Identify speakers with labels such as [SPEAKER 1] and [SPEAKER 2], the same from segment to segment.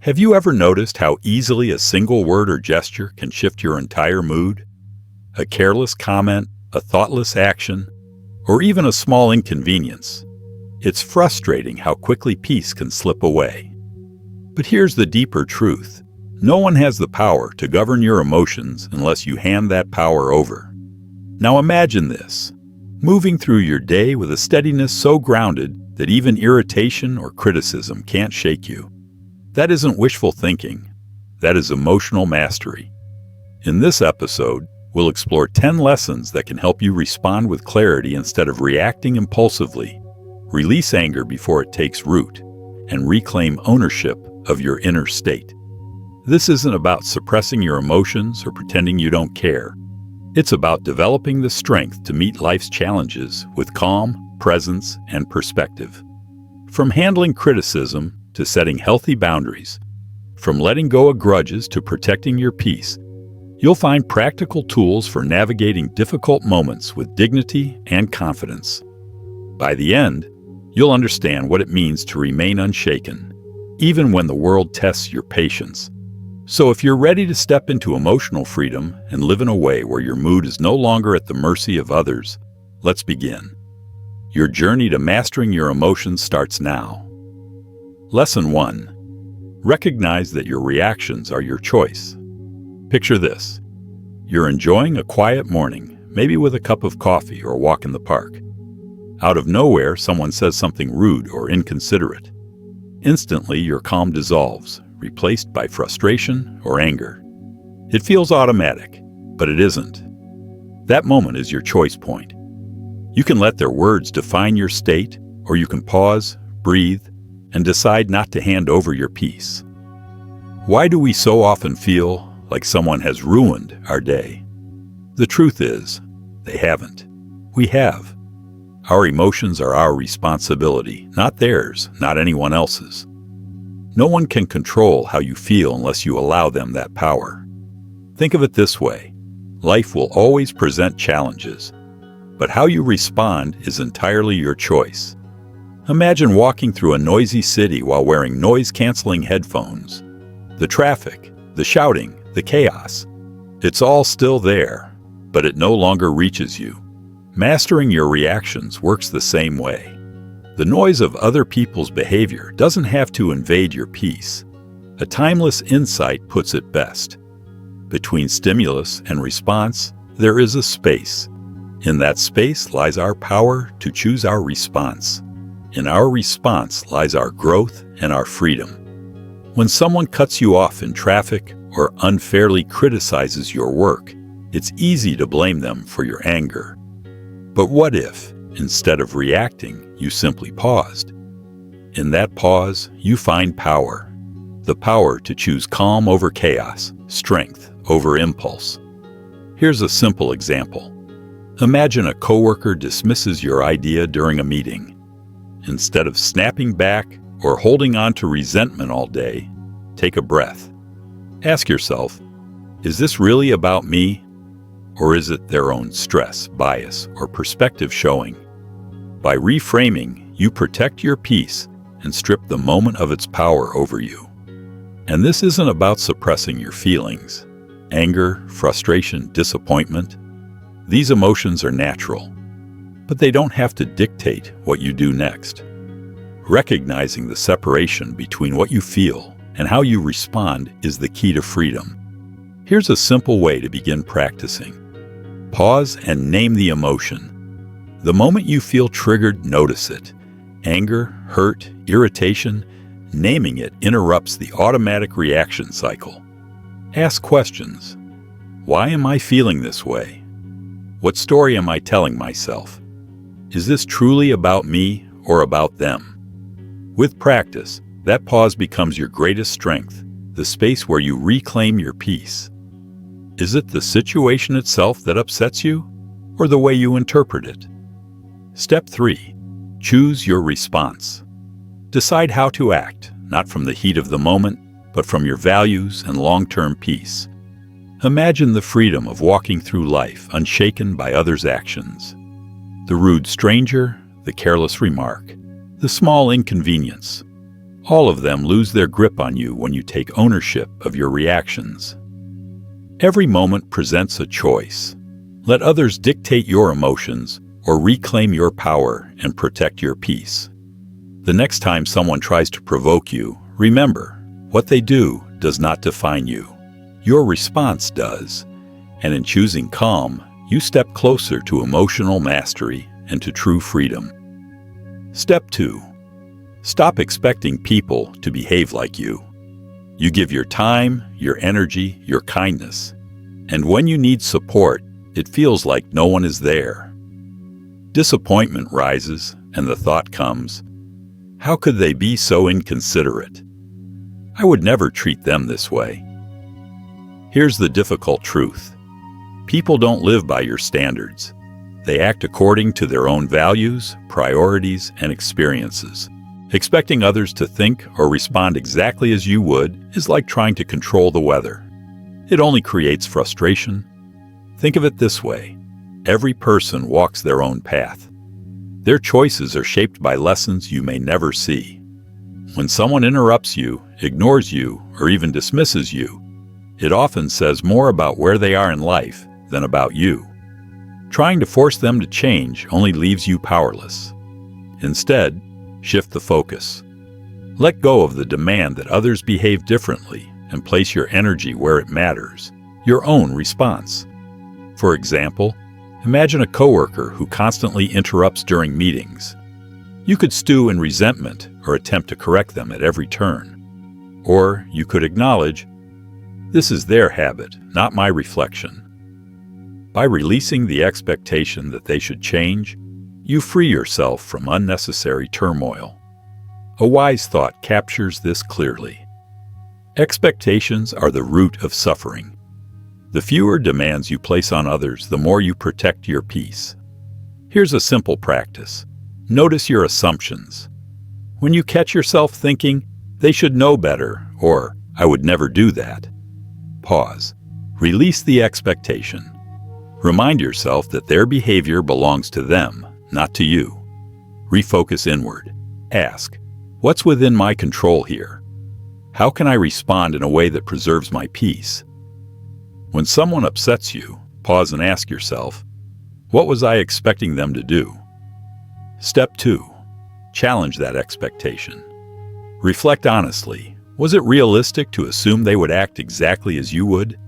[SPEAKER 1] Have you ever noticed how easily a single word or gesture can shift your entire mood? A careless comment, a thoughtless action, or even a small inconvenience. It's frustrating how quickly peace can slip away. But here's the deeper truth. No one has the power to govern your emotions unless you hand that power over. Now imagine this, moving through your day with a steadiness so grounded that even irritation or criticism can't shake you. That isn't wishful thinking. That is emotional mastery. In this episode, we'll explore 10 lessons that can help you respond with clarity instead of reacting impulsively, release anger before it takes root, and reclaim ownership of your inner state. This isn't about suppressing your emotions or pretending you don't care. It's about developing the strength to meet life's challenges with calm, presence, and perspective. From handling criticism to setting healthy boundaries, from letting go of grudges to protecting your peace, you'll find practical tools for navigating difficult moments with dignity and confidence. By the end, you'll understand what it means to remain unshaken, even when the world tests your patience. So if you're ready to step into emotional freedom and live in a way where your mood is no longer at the mercy of others, let's begin. Your journey to mastering your emotions starts now. Lesson 1. Recognize that your reactions are your choice. Picture this. You're enjoying a quiet morning, maybe with a cup of coffee or a walk in the park. Out of nowhere, someone says something rude or inconsiderate. Instantly, your calm dissolves, replaced by frustration or anger. It feels automatic, but it isn't. That moment is your choice point. You can let their words define your state, or you can pause, breathe, and decide not to hand over your peace. Why do we so often feel like someone has ruined our day? The truth is, they haven't. We have. Our emotions are our responsibility, not theirs, not anyone else's. No one can control how you feel unless you allow them that power. Think of it this way. Life will always present challenges, but how you respond is entirely your choice. Imagine walking through a noisy city while wearing noise-canceling headphones. The traffic, the shouting, the chaos. It's all still there, but it no longer reaches you. Mastering your reactions works the same way. The noise of other people's behavior doesn't have to invade your peace. A timeless insight puts it best. Between stimulus and response, there is a space. In that space lies our power to choose our response. In our response lies our growth and our freedom. When someone cuts you off in traffic or unfairly criticizes your work, it's easy to blame them for your anger. But what if, instead of reacting, you simply paused? In that pause, you find power. The power to choose calm over chaos, strength over impulse. Here's a simple example. Imagine a coworker dismisses your idea during a meeting. Instead of snapping back or holding on to resentment all day, take a breath. Ask yourself, is this really about me? Or is it their own stress, bias, or perspective showing? By reframing, you protect your peace and strip the moment of its power over you. And this isn't about suppressing your feelings. Anger, frustration, disappointment. These emotions are natural, but they don't have to dictate what you do next. Recognizing the separation between what you feel and how you respond is the key to freedom. Here's a simple way to begin practicing. Pause and name the emotion. The moment you feel triggered, notice it. Anger, hurt, irritation, naming it interrupts the automatic reaction cycle. Ask questions. Why am I feeling this way? What story am I telling myself? Is this truly about me or about them? With practice, that pause becomes your greatest strength, the space where you reclaim your peace. Is it the situation itself that upsets you, or the way you interpret it? Step 3. Choose your response. Decide how to act, not from the heat of the moment, but from your values and long-term peace. Imagine the freedom of walking through life unshaken by others' actions. The rude stranger, the careless remark, the small inconvenience. All of them lose their grip on you when you take ownership of your reactions. Every moment presents a choice. Let others dictate your emotions or reclaim your power and protect your peace. The next time someone tries to provoke you, remember, what they do does not define you. Your response does. And in choosing calm, you step closer to emotional mastery and to true freedom. Step 2. Stop expecting people to behave like you. You give your time, your energy, your kindness. And when you need support, it feels like no one is there. Disappointment rises, and the thought comes, how could they be so inconsiderate? I would never treat them this way. Here's the difficult truth. People don't live by your standards. They act according to their own values, priorities, and experiences. Expecting others to think or respond exactly as you would is like trying to control the weather. It only creates frustration. Think of it this way. Every person walks their own path. Their choices are shaped by lessons you may never see. When someone interrupts you, ignores you, or even dismisses you, it often says more about where they are in life than about you. Trying to force them to change only leaves you powerless. Instead, shift the focus. Let go of the demand that others behave differently and place your energy where it matters, your own response. For example, imagine a coworker who constantly interrupts during meetings. You could stew in resentment or attempt to correct them at every turn. Or you could acknowledge, this is their habit, not my reflection. By releasing the expectation that they should change, you free yourself from unnecessary turmoil. A wise thought captures this clearly. Expectations are the root of suffering. The fewer demands you place on others, the more you protect your peace. Here's a simple practice. Notice your assumptions. When you catch yourself thinking, they should know better, or I would never do that, pause. Release the expectation. Remind yourself that their behavior belongs to them, not to you. Refocus inward. Ask, what's within my control here? How can I respond in a way that preserves my peace? When someone upsets you, pause and ask yourself, what was I expecting them to do? Step 2. Challenge that expectation. Reflect honestly. Was it realistic to assume they would act exactly as you would?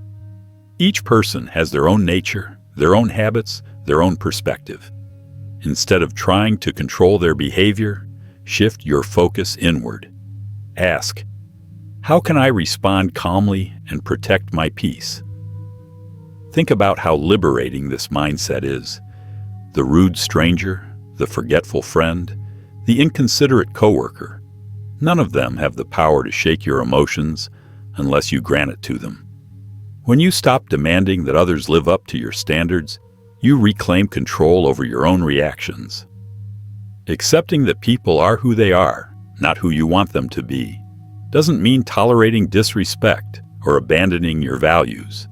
[SPEAKER 1] Each person has their own nature, their own habits, their own perspective. Instead of trying to control their behavior, shift your focus inward. Ask, how can I respond calmly and protect my peace? Think about how liberating this mindset is. The rude stranger, the forgetful friend, the inconsiderate coworker. None of them have the power to shake your emotions unless you grant it to them. When you stop demanding that others live up to your standards, you reclaim control over your own reactions. Accepting that people are who they are, not who you want them to be, doesn't mean tolerating disrespect or abandoning your values.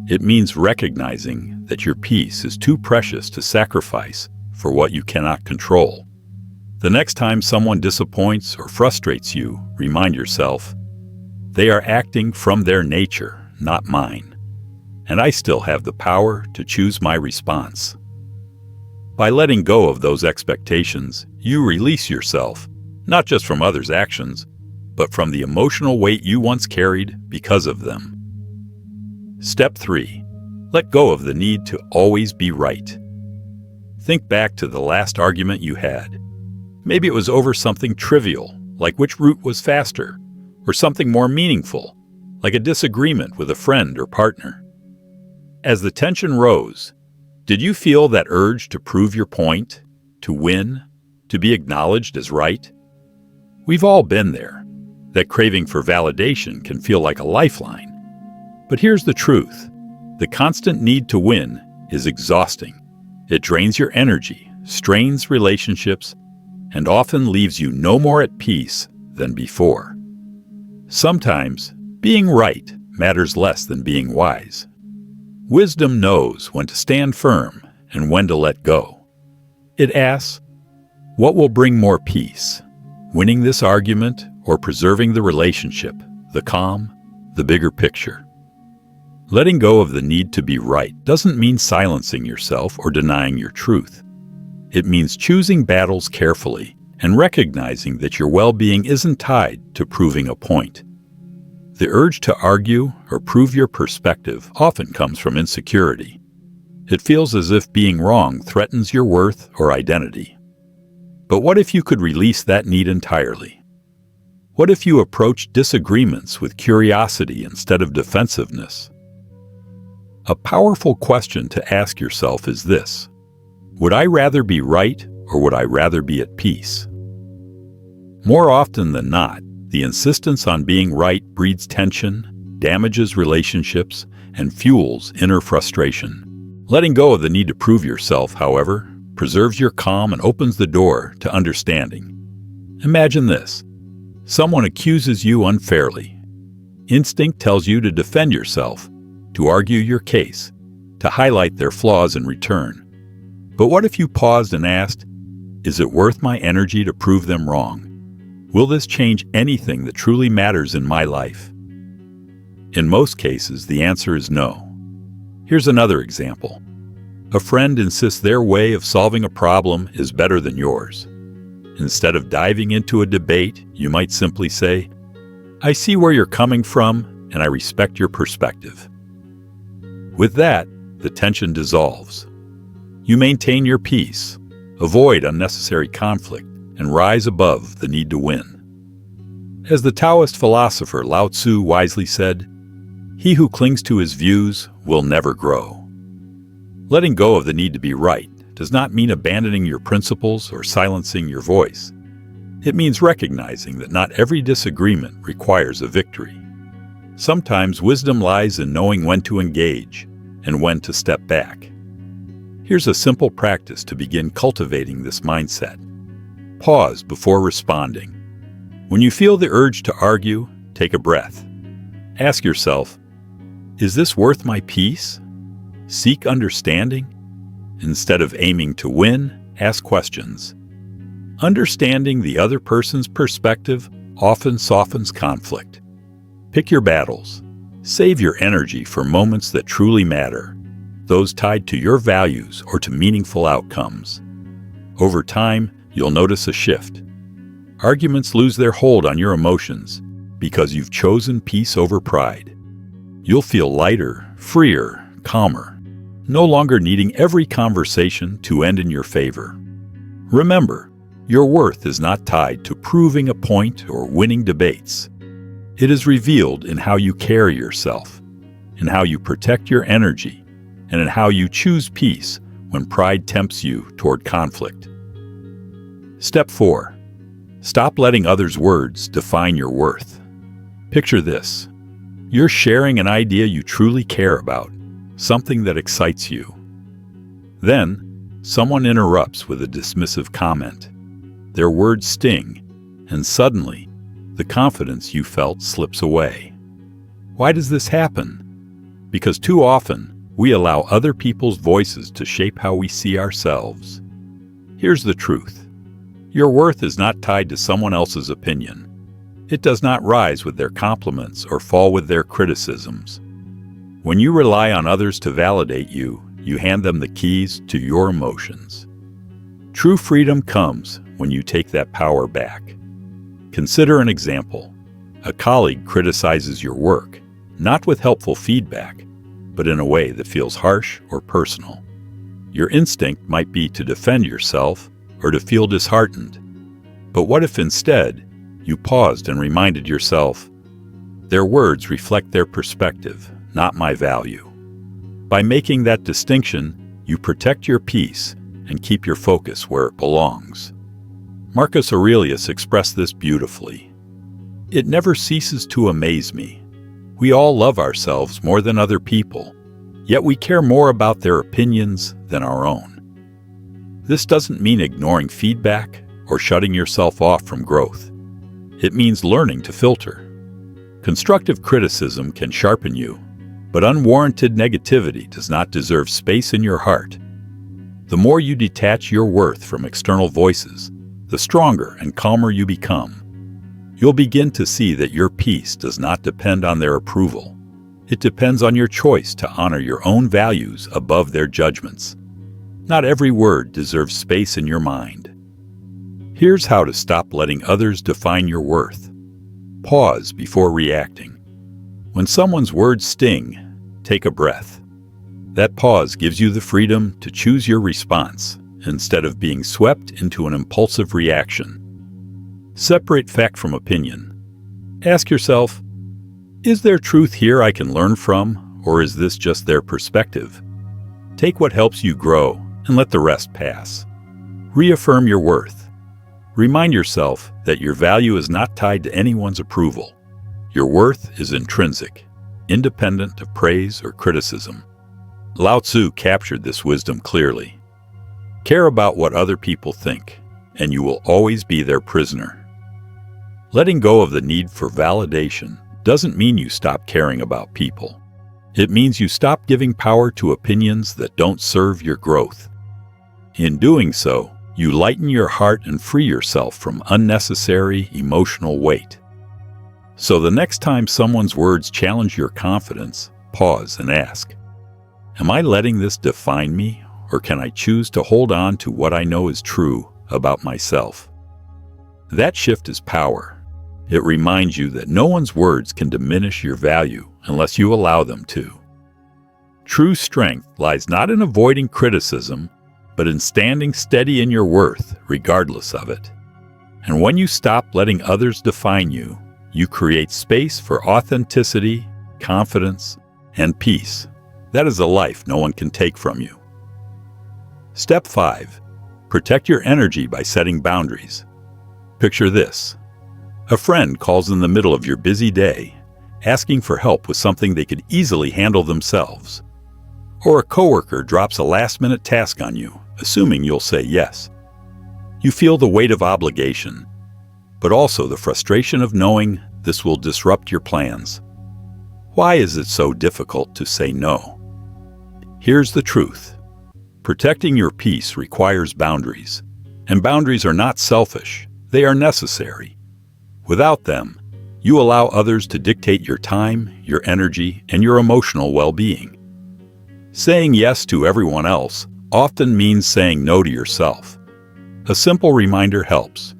[SPEAKER 1] It means recognizing that your peace is too precious to sacrifice for what you cannot control. The next time someone disappoints or frustrates you, remind yourself, they are acting from their nature, not mine, and I still have the power to choose my response. By letting go of those expectations, you release yourself, not just from others' actions, but from the emotional weight you once carried because of them. Step 3. Let go of the need to always be right. Think back to the last argument you had. Maybe it was over something trivial, like which route was faster, or something more meaningful, like a disagreement with a friend or partner. As the tension rose, did you feel that urge to prove your point, to win, to be acknowledged as right? We've all been there. That craving for validation can feel like a lifeline. But here's the truth. The constant need to win is exhausting. It drains your energy, strains relationships, and often leaves you no more at peace than before. Sometimes, being right matters less than being wise. Wisdom knows when to stand firm and when to let go. It asks, what will bring more peace? Winning this argument or preserving the relationship, the calm, the bigger picture. Letting go of the need to be right doesn't mean silencing yourself or denying your truth. It means choosing battles carefully and recognizing that your well-being isn't tied to proving a point. The urge to argue or prove your perspective often comes from insecurity. It feels as if being wrong threatens your worth or identity. But what if you could release that need entirely? What if you approached disagreements with curiosity instead of defensiveness? A powerful question to ask yourself is this: would I rather be right or would I rather be at peace? More often than not, the insistence on being right breeds tension, damages relationships, and fuels inner frustration. Letting go of the need to prove yourself, however, preserves your calm and opens the door to understanding. Imagine this. Someone accuses you unfairly. Instinct tells you to defend yourself, to argue your case, to highlight their flaws in return. But what if you paused and asked, is it worth my energy to prove them wrong? Will this change anything that truly matters in my life? In most cases, the answer is no. Here's another example. A friend insists their way of solving a problem is better than yours. Instead of diving into a debate, you might simply say, I see where you're coming from, and I respect your perspective. With that, the tension dissolves. You maintain your peace, avoid unnecessary conflict, and rise above the need to win. As the Taoist philosopher Lao Tzu wisely said, he who clings to his views will never grow. Letting go of the need to be right does not mean abandoning your principles or silencing your voice. It means recognizing that not every disagreement requires a victory. Sometimes wisdom lies in knowing when to engage and when to step back. Here's a simple practice to begin cultivating this mindset. Pause before responding. When you feel the urge to argue, take a breath. Ask yourself, is this worth my peace? Seek understanding. Instead of aiming to win, ask questions. Understanding the other person's perspective often softens conflict. Pick your battles. Save your energy for moments that truly matter, those tied to your values or to meaningful outcomes. Over time, you'll notice a shift. Arguments lose their hold on your emotions because you've chosen peace over pride. You'll feel lighter, freer, calmer, no longer needing every conversation to end in your favor. Remember, your worth is not tied to proving a point or winning debates. It is revealed in how you carry yourself, in how you protect your energy, and in how you choose peace when pride tempts you toward conflict. Step 4. Stop letting others' words define your worth. Picture this. You're sharing an idea you truly care about, something that excites you. Then, someone interrupts with a dismissive comment. Their words sting, and suddenly, the confidence you felt slips away. Why does this happen? Because too often, we allow other people's voices to shape how we see ourselves. Here's the truth. Your worth is not tied to someone else's opinion. It does not rise with their compliments or fall with their criticisms. When you rely on others to validate you, you hand them the keys to your emotions. True freedom comes when you take that power back. Consider an example. A colleague criticizes your work, not with helpful feedback, but in a way that feels harsh or personal. Your instinct might be to defend yourself or to feel disheartened. But what if instead, you paused and reminded yourself, their words reflect their perspective, not my value. By making that distinction, you protect your peace and keep your focus where it belongs. Marcus Aurelius expressed this beautifully. It never ceases to amaze me. We all love ourselves more than other people, yet we care more about their opinions than our own. This doesn't mean ignoring feedback or shutting yourself off from growth. It means learning to filter. Constructive criticism can sharpen you, but unwarranted negativity does not deserve space in your heart. The more you detach your worth from external voices, the stronger and calmer you become. You'll begin to see that your peace does not depend on their approval. It depends on your choice to honor your own values above their judgments. Not every word deserves space in your mind. Here's how to stop letting others define your worth. Pause before reacting. When someone's words sting, take a breath. That pause gives you the freedom to choose your response instead of being swept into an impulsive reaction. Separate fact from opinion. Ask yourself, is there truth here I can learn from, or is this just their perspective? Take what helps you grow and let the rest pass. Reaffirm your worth. Remind yourself that your value is not tied to anyone's approval. Your worth is intrinsic, independent of praise or criticism. Lao Tzu captured this wisdom clearly. Care about what other people think, and you will always be their prisoner. Letting go of the need for validation doesn't mean you stop caring about people. It means you stop giving power to opinions that don't serve your growth. In doing so, you lighten your heart and free yourself from unnecessary emotional weight. So the next time someone's words challenge your confidence, pause and ask, am I letting this define me, or can I choose to hold on to what I know is true about myself? That shift is power. It reminds you that no one's words can diminish your value unless you allow them to. True strength lies not in avoiding criticism, but in standing steady in your worth regardless of it. And when you stop letting others define you, you create space for authenticity, confidence, and peace. That is a life no one can take from you. Step 5. Protect your energy by setting boundaries. Picture this. A friend calls in the middle of your busy day, asking for help with something they could easily handle themselves. Or a coworker drops a last-minute task on you, assuming you'll say yes. You feel the weight of obligation, but also the frustration of knowing this will disrupt your plans. Why is it so difficult to say no? Here's the truth. Protecting your peace requires boundaries, and boundaries are not selfish, they are necessary. Without them, you allow others to dictate your time, your energy, and your emotional well-being. Saying yes to everyone else often means saying no to yourself. A simple reminder helps.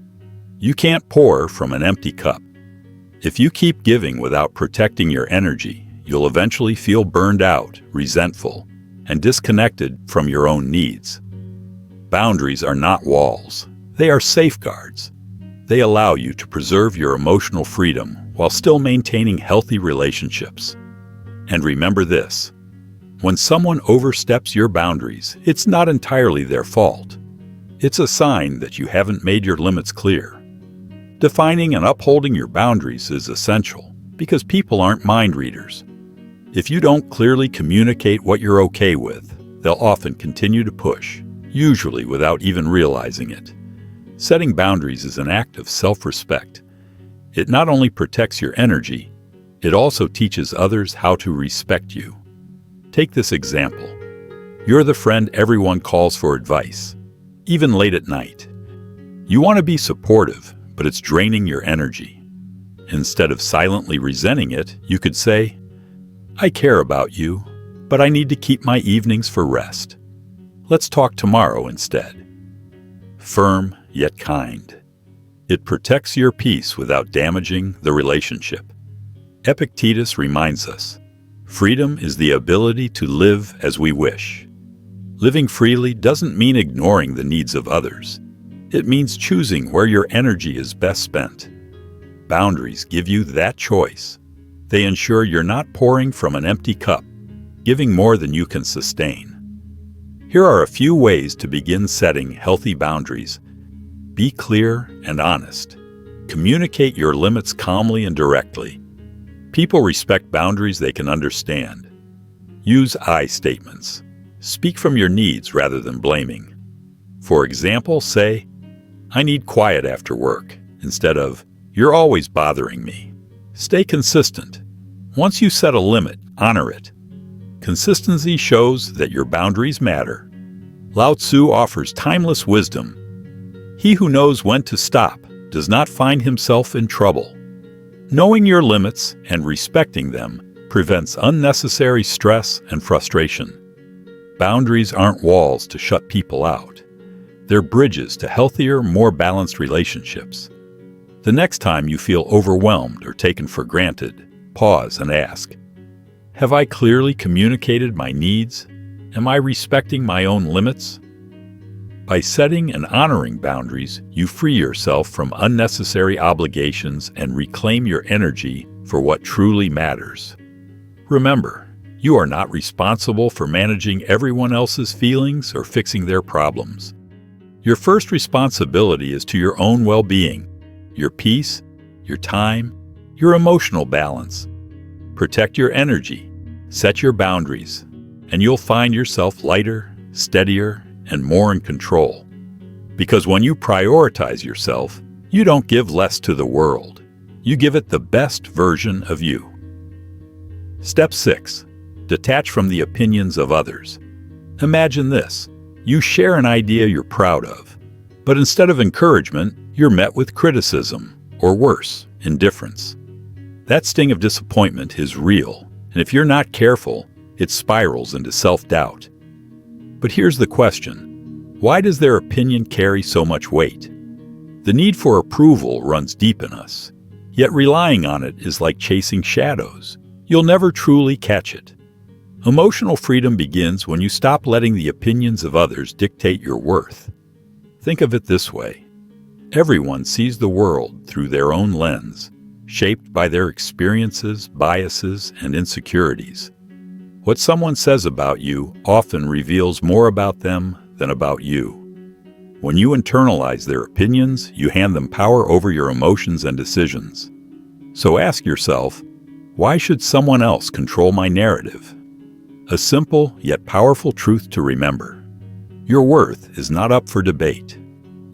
[SPEAKER 1] You can't pour from an empty cup. If you keep giving without protecting your energy, you'll eventually feel burned out, resentful, and disconnected from your own needs. Boundaries are not walls. They are safeguards. They allow you to preserve your emotional freedom while still maintaining healthy relationships. And remember this, when someone oversteps your boundaries, it's not entirely their fault. It's a sign that you haven't made your limits clear. Defining and upholding your boundaries is essential because people aren't mind readers. If you don't clearly communicate what you're okay with, they'll often continue to push, usually without even realizing it. Setting boundaries is an act of self-respect. It not only protects your energy, it also teaches others how to respect you. Take this example. You're the friend everyone calls for advice, even late at night. You want to be supportive, but it's draining your energy. Instead of silently resenting it, you could say, I care about you, but I need to keep my evenings for rest. Let's talk tomorrow instead. Firm, yet kind. It protects your peace without damaging the relationship. Epictetus reminds us, freedom is the ability to live as we wish. Living freely doesn't mean ignoring the needs of others. It means choosing where your energy is best spent. Boundaries give you that choice. They ensure you're not pouring from an empty cup, giving more than you can sustain. Here are a few ways to begin setting healthy boundaries. Be clear and honest. Communicate your limits calmly and directly. People respect boundaries they can understand. Use I statements. Speak from your needs rather than blaming. For example, say, I need quiet after work, instead of, you're always bothering me. Stay consistent. Once you set a limit, honor it. Consistency shows that your boundaries matter. Lao Tzu offers timeless wisdom. He who knows when to stop does not find himself in trouble. Knowing your limits and respecting them prevents unnecessary stress and frustration. Boundaries aren't walls to shut people out. They're bridges to healthier, more balanced relationships. The next time you feel overwhelmed or taken for granted, pause and ask, have I clearly communicated my needs? Am I respecting my own limits? By setting and honoring boundaries, you free yourself from unnecessary obligations and reclaim your energy for what truly matters. Remember, you are not responsible for managing everyone else's feelings or fixing their problems. Your first responsibility is to your own well-being, your peace, your time, your emotional balance. Protect your energy, set your boundaries, and you'll find yourself lighter, steadier, and more in control. Because when you prioritize yourself, you don't give less to the world. You give it the best version of you. Step 6. Detach from the opinions of others. Imagine this. You share an idea you're proud of, but instead of encouragement, you're met with criticism, or worse, indifference. That sting of disappointment is real, and if you're not careful, it spirals into self-doubt. But here's the question. Why does their opinion carry so much weight? The need for approval runs deep in us, yet relying on it is like chasing shadows. You'll never truly catch it. Emotional freedom begins when you stop letting the opinions of others dictate your worth. Think of it this way. Everyone sees the world through their own lens, shaped by their experiences, biases, and insecurities. What someone says about you often reveals more about them than about you. When you internalize their opinions, you hand them power over your emotions and decisions. So ask yourself, why should someone else control my narrative? A simple yet powerful truth to remember. Your worth is not up for debate.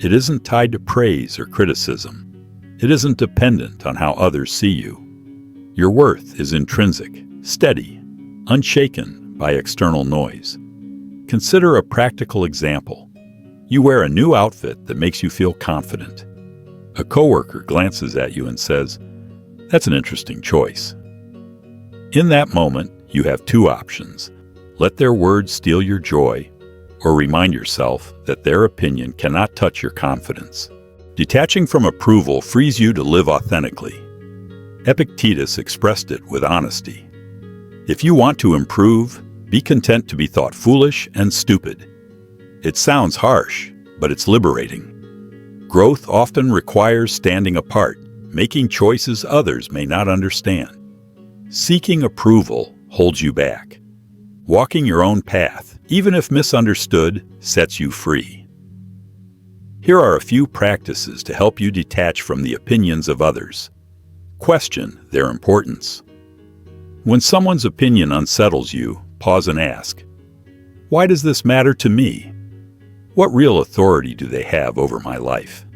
[SPEAKER 1] It isn't tied to praise or criticism. It isn't dependent on how others see you. Your worth is intrinsic, steady, unshaken by external noise. Consider a practical example. You wear a new outfit that makes you feel confident. A coworker glances at you and says, "That's an interesting choice." In that moment, you have two options. Let their words steal your joy, or remind yourself that their opinion cannot touch your confidence. Detaching from approval frees you to live authentically. Epictetus expressed it with honesty. If you want to improve, be content to be thought foolish and stupid. It sounds harsh, but it's liberating. Growth often requires standing apart, making choices others may not understand. Seeking approval holds you back. Walking your own path, even if misunderstood, sets you free. Here are a few practices to help you detach from the opinions of others. Question their importance. When someone's opinion unsettles you, pause and ask, why does this matter to me? What real authority do they have over my life?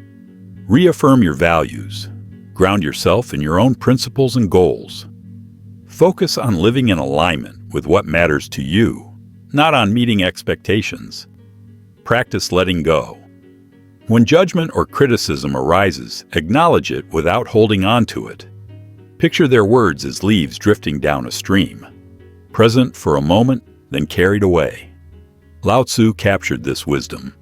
[SPEAKER 1] Reaffirm your values. Ground yourself in your own principles and goals. Focus on living in alignment with what matters to you, not on meeting expectations. Practice letting go. When judgment or criticism arises, acknowledge it without holding on to it. Picture their words as leaves drifting down a stream, present for a moment, then carried away. Lao Tzu captured this wisdom.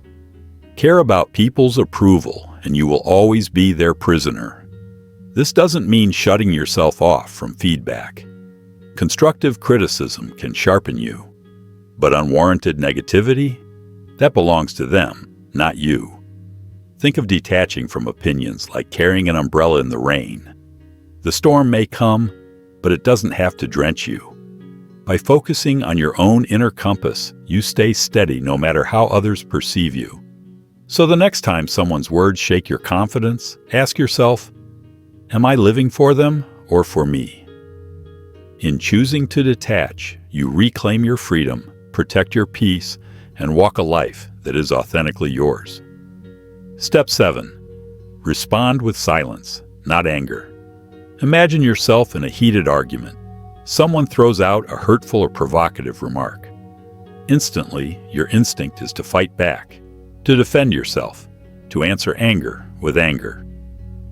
[SPEAKER 1] Care about people's approval, and you will always be their prisoner. This doesn't mean shutting yourself off from feedback. Constructive criticism can sharpen you, but unwarranted negativity, that belongs to them, not you. Think of detaching from opinions like carrying an umbrella in the rain. The storm may come, but it doesn't have to drench you. By focusing on your own inner compass, you stay steady no matter how others perceive you. So the next time someone's words shake your confidence, ask yourself, am I living for them or for me? In choosing to detach, you reclaim your freedom, protect your peace, and walk a life that is authentically yours. Step 7. Respond with silence, not anger. Imagine yourself in a heated argument. Someone throws out a hurtful or provocative remark. Instantly, your instinct is to fight back, to defend yourself, to answer anger with anger.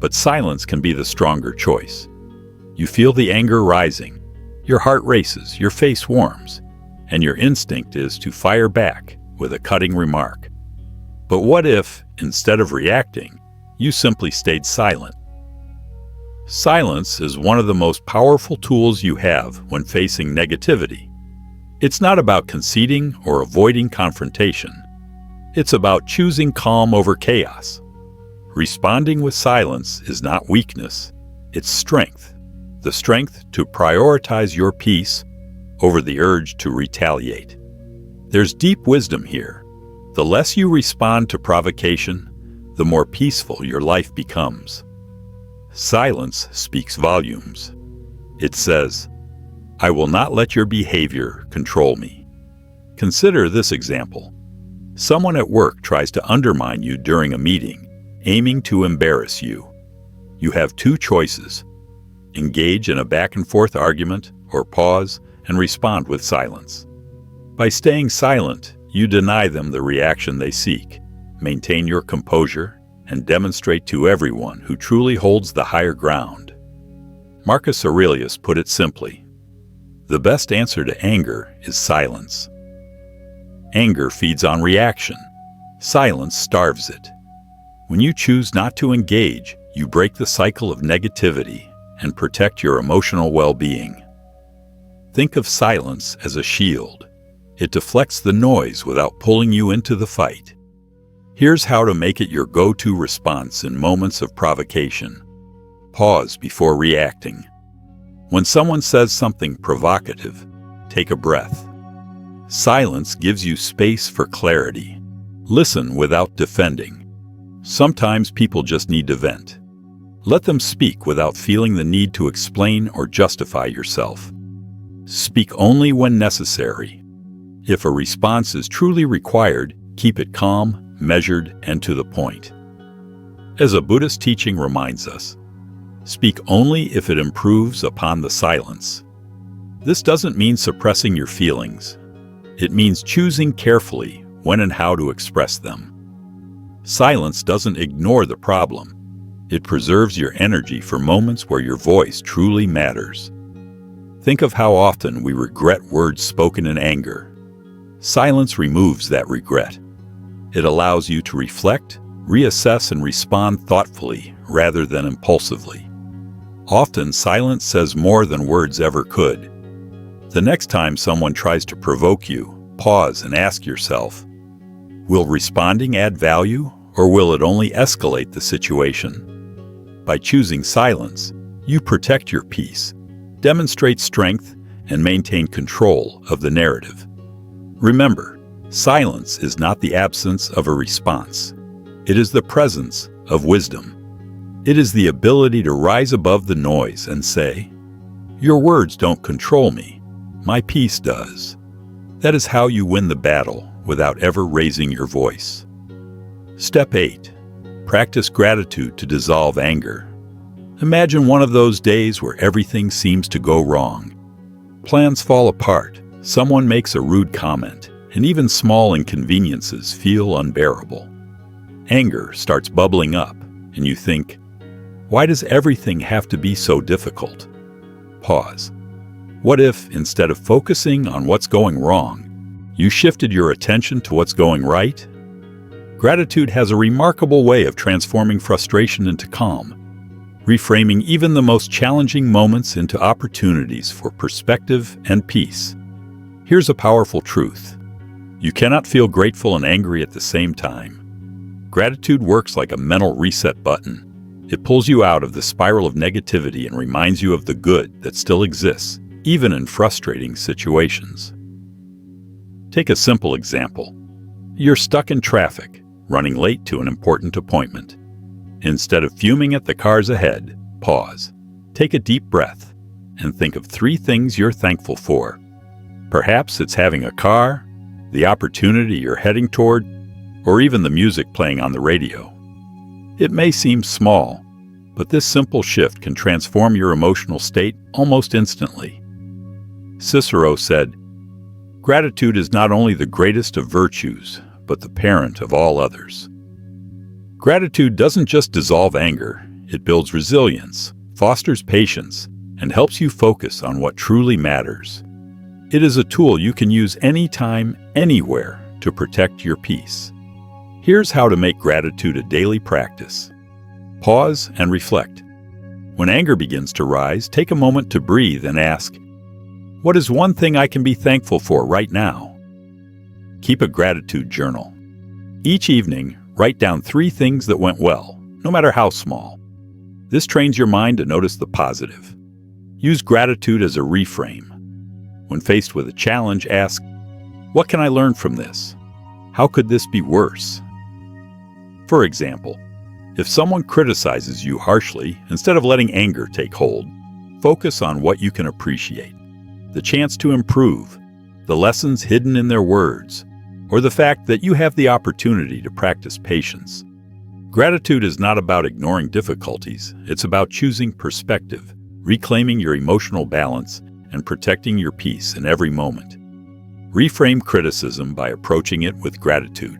[SPEAKER 1] but silence can be the stronger choice. You feel the anger rising, your heart races, your face warms, and your instinct is to fire back with a cutting remark. But what if, instead of reacting, you simply stayed silent? Silence is one of the most powerful tools you have when facing negativity. It's not about conceding or avoiding confrontation. It's about choosing calm over chaos. Responding with silence is not weakness, it's strength. The strength to prioritize your peace over the urge to retaliate. There's deep wisdom here. The less you respond to provocation, the more peaceful your life becomes. Silence speaks volumes. It says, "I will not let your behavior control me." Consider this example. Someone at work tries to undermine you during a meeting, aiming to embarrass you. You have two choices: engage in a back-and-forth argument or pause and respond with silence. By staying silent, you deny them the reaction they seek, maintain your composure, and demonstrate to everyone who truly holds the higher ground. Marcus Aurelius put it simply, "The best answer to anger is silence." Anger feeds on reaction. Silence starves it. When you choose not to engage, you break the cycle of negativity and protect your emotional well-being. Think of silence as a shield. It deflects the noise without pulling you into the fight. Here's how to make it your go-to response in moments of provocation. Pause before reacting. When someone says something provocative, take a breath. Silence gives you space for clarity. Listen without defending. Sometimes people just need to vent. Let them speak without feeling the need to explain or justify yourself. Speak only when necessary. If a response is truly required, keep it calm, measured, and to the point. As a Buddhist teaching reminds us, speak only if it improves upon the silence. This doesn't mean suppressing your feelings. It means choosing carefully when and how to express them. Silence doesn't ignore the problem. It preserves your energy for moments where your voice truly matters. Think of how often we regret words spoken in anger. Silence removes that regret. It allows you to reflect, reassess, and respond thoughtfully rather than impulsively. Often, silence says more than words ever could. The next time someone tries to provoke you, pause and ask yourself, will responding add value, or will it only escalate the situation? By choosing silence, you protect your peace, demonstrate strength, and maintain control of the narrative. Remember, silence is not the absence of a response. It is the presence of wisdom. It is the ability to rise above the noise and say, "Your words don't control me. My peace does." That is how you win the battle without ever raising your voice. Step 8. Practice gratitude to dissolve anger. Imagine one of those days where everything seems to go wrong. Plans fall apart, someone makes a rude comment, and even small inconveniences feel unbearable. Anger starts bubbling up, and you think, why does everything have to be so difficult? Pause. What if, instead of focusing on what's going wrong, you shifted your attention to what's going right? Gratitude has a remarkable way of transforming frustration into calm, reframing even the most challenging moments into opportunities for perspective and peace. Here's a powerful truth. You cannot feel grateful and angry at the same time. Gratitude works like a mental reset button. It pulls you out of the spiral of negativity and reminds you of the good that still exists, even in frustrating situations. Take a simple example. You're stuck in traffic, running late to an important appointment. Instead of fuming at the cars ahead, pause, take a deep breath, and think of 3 things you're thankful for. Perhaps it's having a car, the opportunity you're heading toward, or even the music playing on the radio. It may seem small, but this simple shift can transform your emotional state almost instantly. Cicero said, "Gratitude is not only the greatest of virtues, but the parent of all others." Gratitude doesn't just dissolve anger, It builds resilience, fosters patience, and helps you focus on what truly matters. It is a tool you can use anytime, anywhere to protect your peace. Here's how to make gratitude a daily practice. Pause and reflect. When anger begins to rise, take a moment to breathe and ask, what is one thing I can be thankful for right now? Keep a gratitude journal. Each evening, write down 3 things that went well, no matter how small. This trains your mind to notice the positive. Use gratitude as a reframe. When faced with a challenge, ask, what can I learn from this? How could this be worse? For example, if someone criticizes you harshly, instead of letting anger take hold, focus on what you can appreciate. The chance to improve, the lessons hidden in their words, or the fact that you have the opportunity to practice patience. Gratitude is not about ignoring difficulties, it's about choosing perspective, reclaiming your emotional balance, and protecting your peace in every moment. Reframe criticism by approaching it with gratitude.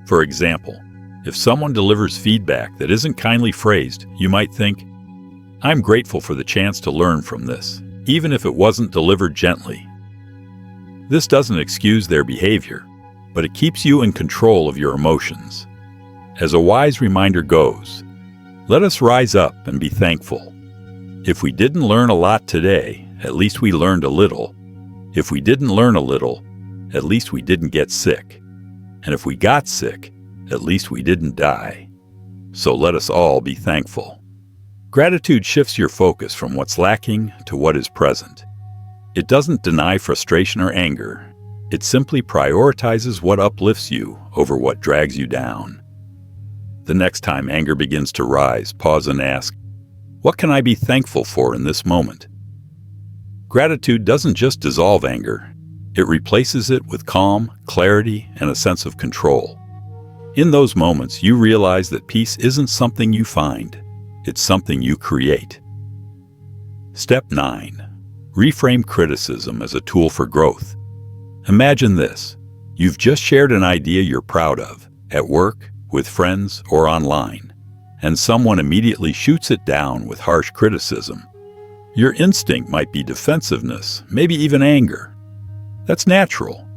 [SPEAKER 1] For example, if someone delivers feedback that isn't kindly phrased, you might think, I'm grateful for the chance to learn from this, even if it wasn't delivered gently. This doesn't excuse their behavior, but it keeps you in control of your emotions. As a wise reminder goes, let us rise up and be thankful. If we didn't learn a lot today, at least we learned a little. If we didn't learn a little, at least we didn't get sick. And if we got sick, at least we didn't die. So let us all be thankful. Gratitude shifts your focus from what's lacking to what is present. It doesn't deny frustration or anger. It simply prioritizes what uplifts you over what drags you down. The next time anger begins to rise, pause and ask, what can I be thankful for in this moment? Gratitude doesn't just dissolve anger. It replaces it with calm, clarity, and a sense of control. In those moments, you realize that peace isn't something you find. It's something you create. Step 9. Reframe criticism as a tool for growth. Imagine this. You've just shared an idea you're proud of, at work, with friends, or online, and someone immediately shoots it down with harsh criticism. Your instinct might be defensiveness, maybe even anger. That's natural.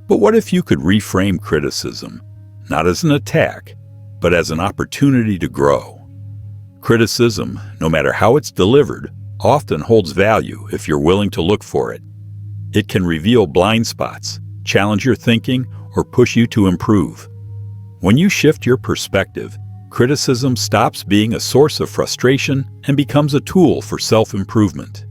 [SPEAKER 1] But what if you could reframe criticism, not as an attack, but as an opportunity to grow? Criticism, no matter how it's delivered, often holds value if you're willing to look for it. It can reveal blind spots, challenge your thinking, or push you to improve. When you shift your perspective, criticism stops being a source of frustration and becomes a tool for self-improvement.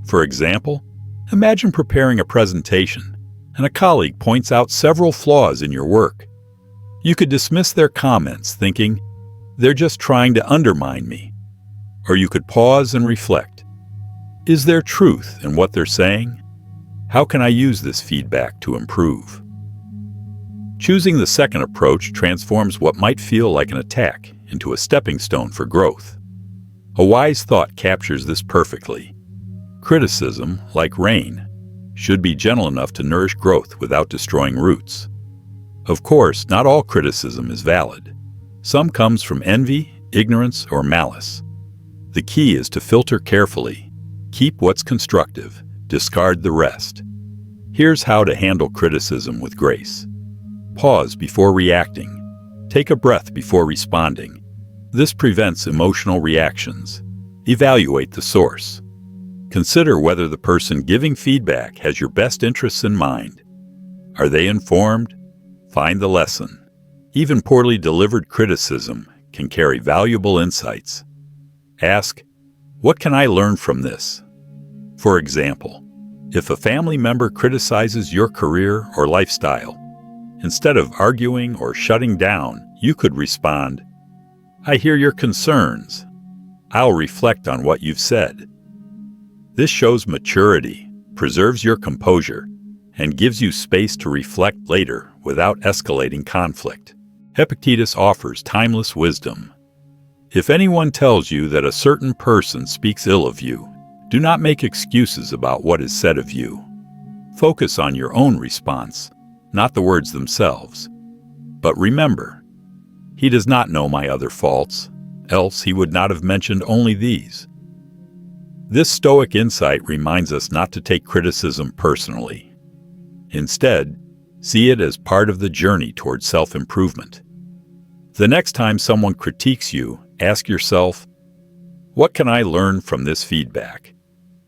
[SPEAKER 1] For example, imagine preparing a presentation, and a colleague points out several flaws in your work. You could dismiss their comments, thinking, they're just trying to undermine me. Or you could pause and reflect. Is there truth in what they're saying? How can I use this feedback to improve? Choosing the second approach transforms what might feel like an attack into a stepping stone for growth. A wise thought captures this perfectly. Criticism, like rain, should be gentle enough to nourish growth without destroying roots. Of course, not all criticism is valid. Some comes from envy, ignorance, or malice. The key is to filter carefully. Keep what's constructive, discard the rest. Here's how to handle criticism with grace. Pause before reacting. Take a breath before responding. This prevents emotional reactions. Evaluate the source. Consider whether the person giving feedback has your best interests in mind. Are they informed? Find the lesson. Even poorly delivered criticism can carry valuable insights. Ask, what can I learn from this? For example, if a family member criticizes your career or lifestyle, instead of arguing or shutting down, you could respond, I hear your concerns. I'll reflect on what you've said. This shows maturity, preserves your composure, and gives you space to reflect later without escalating conflict. Epictetus offers timeless wisdom. If anyone tells you that a certain person speaks ill of you, do not make excuses about what is said of you. Focus on your own response, not the words themselves. But remember, he does not know my other faults, else he would not have mentioned only these. This Stoic insight reminds us not to take criticism personally. Instead, see it as part of the journey toward self-improvement. The next time someone critiques you, ask yourself, what can I learn from this feedback?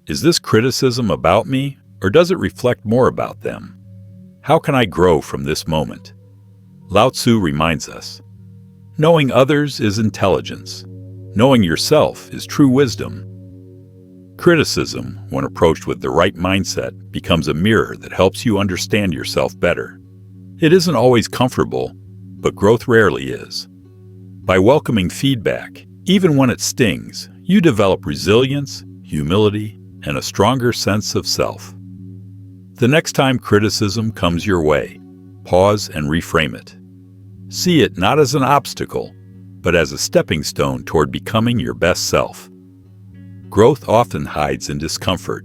[SPEAKER 1] Is this criticism about me, or does it reflect more about them? How can I grow from this moment? Lao Tzu reminds us, knowing others is intelligence. Knowing yourself is true wisdom. Criticism, when approached with the right mindset, becomes a mirror that helps you understand yourself better. It isn't always comfortable, but growth rarely is. By welcoming feedback, even when it stings, you develop resilience, humility, and a stronger sense of self. The next time criticism comes your way, pause and reframe it. See it not as an obstacle, but as a stepping stone toward becoming your best self. Growth often hides in discomfort,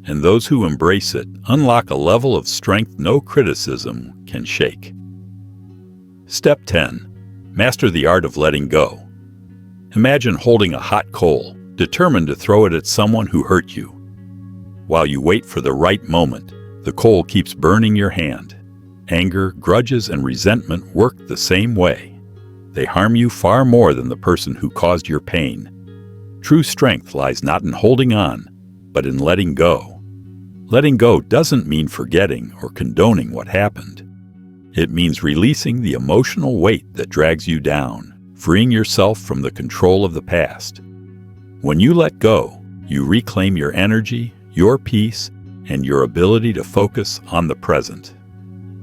[SPEAKER 1] and those who embrace it unlock a level of strength no criticism can shake. Step 10. Master the art of letting go. Imagine holding a hot coal, determined to throw it at someone who hurt you. While you wait for the right moment, the coal keeps burning your hand. Anger, grudges, and resentment work the same way. They harm you far more than the person who caused your pain. True strength lies not in holding on, but in letting go. Letting go doesn't mean forgetting or condoning what happened. It means releasing the emotional weight that drags you down, freeing yourself from the control of the past. When you let go, you reclaim your energy, your peace, and your ability to focus on the present.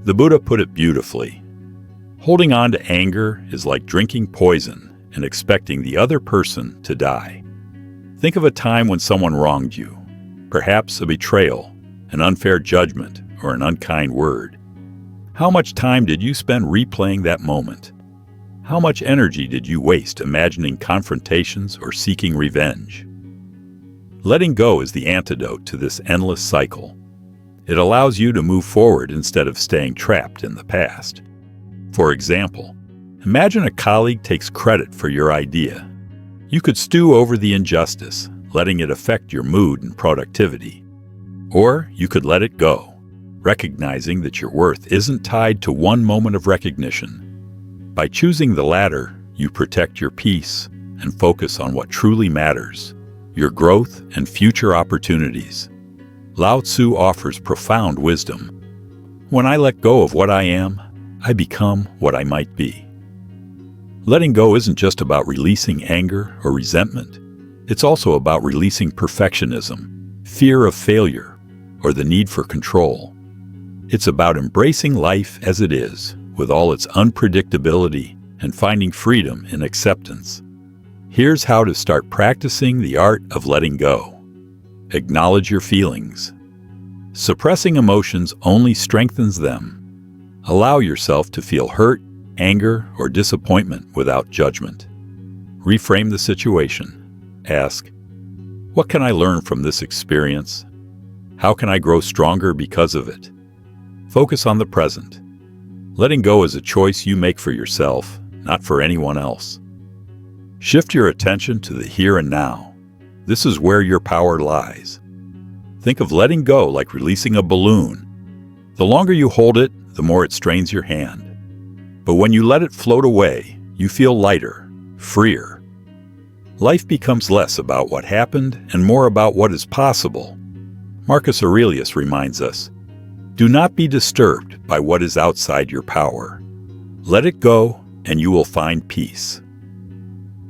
[SPEAKER 1] The Buddha put it beautifully. Holding on to anger is like drinking poison and expecting the other person to die. Think of a time when someone wronged you, perhaps a betrayal, an unfair judgment, or an unkind word. How much time did you spend replaying that moment? How much energy did you waste imagining confrontations or seeking revenge? Letting go is the antidote to this endless cycle. It allows you to move forward instead of staying trapped in the past. For example, imagine a colleague takes credit for your idea. You could stew over the injustice, letting it affect your mood and productivity. Or you could let it go, recognizing that your worth isn't tied to one moment of recognition. By choosing the latter, you protect your peace and focus on what truly matters, your growth and future opportunities. Lao Tzu offers profound wisdom. When I let go of what I am, I become what I might be. Letting go isn't just about releasing anger or resentment. It's also about releasing perfectionism, fear of failure, or the need for control. It's about embracing life as it is, with all its unpredictability, and finding freedom in acceptance. Here's how to start practicing the art of letting go. Acknowledge your feelings. Suppressing emotions only strengthens them. Allow yourself to feel hurt, anger, or disappointment without judgment. Reframe the situation. Ask, what can I learn from this experience? How can I grow stronger because of it? Focus on the present. Letting go is a choice you make for yourself, not for anyone else. Shift your attention to the here and now. This is where your power lies. Think of letting go like releasing a balloon. The longer you hold it, the more it strains your hand. But when you let it float away, you feel lighter, freer. Life becomes less about what happened and more about what is possible. Marcus Aurelius reminds us, do not be disturbed by what is outside your power. Let it go, and you will find peace.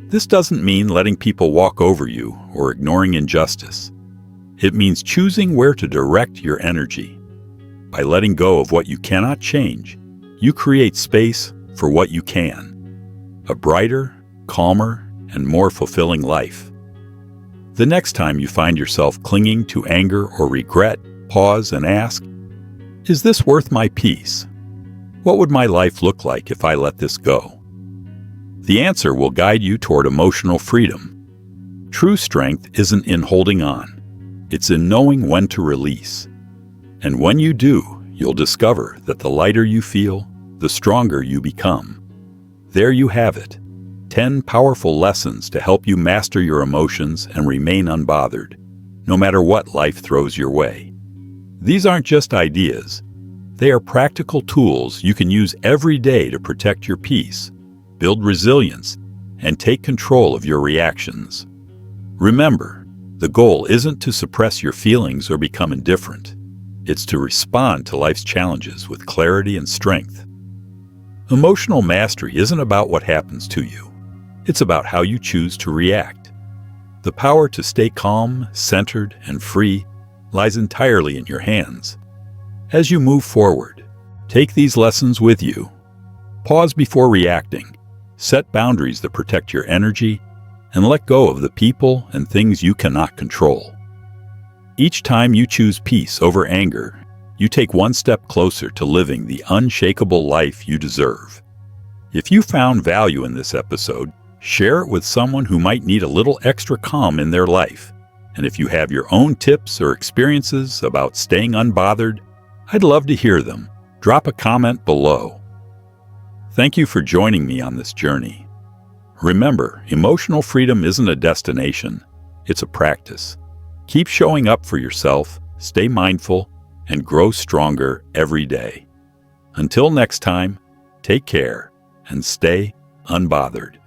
[SPEAKER 1] This doesn't mean letting people walk over you or ignoring injustice. It means choosing where to direct your energy. By letting go of what you cannot change, you create space for what you can. A brighter, calmer, and more fulfilling life. The next time you find yourself clinging to anger or regret, pause and ask, is this worth my peace? What would my life look like if I let this go? The answer will guide you toward emotional freedom. True strength isn't in holding on. It's in knowing when to release. And when you do, you'll discover that the lighter you feel, the stronger you become. There you have it. 10 powerful lessons to help you master your emotions and remain unbothered, no matter what life throws your way. These aren't just ideas. They are practical tools you can use every day to protect your peace, build resilience, and take control of your reactions. Remember, the goal isn't to suppress your feelings or become indifferent. It's to respond to life's challenges with clarity and strength. Emotional mastery isn't about what happens to you. It's about how you choose to react. The power to stay calm, centered, and free lies entirely in your hands. As you move forward, take these lessons with you. Pause before reacting, set boundaries that protect your energy, and let go of the people and things you cannot control. Each time you choose peace over anger, you take one step closer to living the unshakable life you deserve. If you found value in this episode, share it with someone who might need a little extra calm in their life. And if you have your own tips or experiences about staying unbothered, I'd love to hear them. Drop a comment below. Thank you for joining me on this journey. Remember, emotional freedom isn't a destination, it's a practice. Keep showing up for yourself, stay mindful, and grow stronger every day. Until next time, take care and stay unbothered.